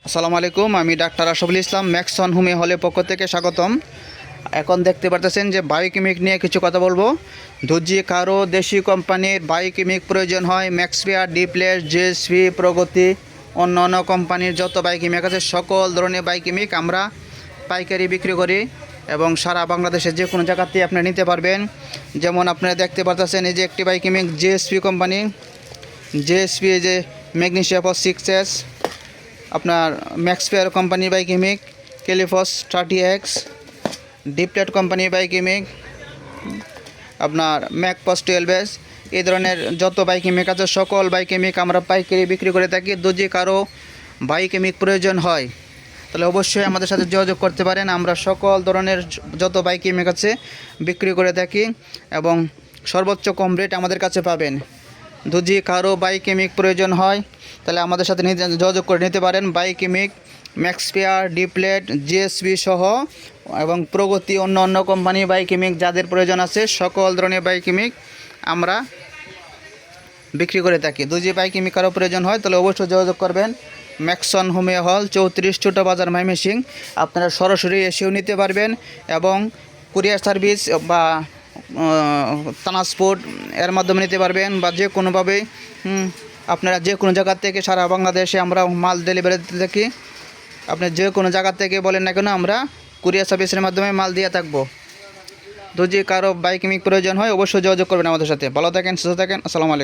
আসসালামু আলাইকুম, আমি ডাক্তার আশরাফুল ইসলাম ম্যাক্সন হোমি হলের পক্ষ থেকে স্বাগতম। এখন দেখতে পারতেছেন যে বায়োকেমিক নিয়ে কিছু কথা বলবো। যদি কারো দেশি কোম্পানির বায়োকেমিক প্রয়োজন হয়, ম্যাক্সপিয়ার, ডিপ্লেস, জেএসপি, প্রগতি, অন্য অন্য কোম্পানির যত বায়োকেমিক আছে সকল ধরনের বায়োকেমিক আমরা পাইকারি বিক্রি করি এবং সারা বাংলাদেশে যে কোনো জায়গাতেই আপনি নিতে পারবেন। যেমন আপনারা দেখতে পারতেছেন এই যে একটি বায়োকেমিক জেএসপি কোম্পানি, জেএসপি এই যে ম্যাগনেসিয়া ফস 6S, আপনার ম্যাক্সপিয়ার কোম্পানির বায়োকেমিক, ক্যালিফস 30X, ডিপ্লেট কোম্পানির বায়োকেমিক, আপনার ম্যাকপস 12S, এই ধরনের যত বায়োকেমিক আছে সকল বায়োকেমিক আমরা পাইকারি বিক্রি করে থাকি। যদি কারো বায়োকেমিক প্রয়োজন হয় তাহলে অবশ্যই আমাদের সাথে যোগাযোগ করতে পারেন। আমরা সকল ধরনের যত বায়োকেমিক আছে বিক্রি করে থাকি এবং সর্বোচ্চ কম রেট আমাদের কাছে পাবেন। যদি কারো বায়োকেমিক প্রয়োজন হয় তাহলে আমাদের সাথে যোগাযোগ করে নিতে পারেন। বায়োকেমিক, ম্যাক্সপিয়ার, ডিপ্লেট, জিএসবি সহ এবং প্রগতি, অন্য অন্য কোম্পানির বায়োকেমিক যাদের প্রয়োজন আছে সকল ধরনের বায়োকেমিক আমরা বিক্রি করে থাকি। যদি বায়োকেমিক কারো প্রয়োজন হয় তাহলে অবশ্যই যোগাযোগ করবেন। ম্যাক্সন হোমিও হল, 34 ছোটো বাজার, ময়মনসিংহ। আপনারা সরাসরি এসেও নিতে পারবেন এবং কুরিয়ার সার্ভিস বা ট্রান্সপোর্ট এর মাধ্যমে নিতে পারবেন, বা যে কোনোভাবেই আপনারা যে কোনো জায়গা থেকে সারা বাংলাদেশে আমরা মাল ডেলিভারি দিতে থাকি। আপনি যে কোনো জায়গা থেকে বলেন না কেন আমরা কুরিয়ার সার্ভিসের মাধ্যমে মাল দিয়ে থাকবো। যদি কারো বায়োকেমিক প্রয়োজন হয় অবশ্যই যোগাযোগ করবেন আমাদের সাথে। ভালো থাকেন, সুস্থ থাকেন। আসসালামু আলাইকুম।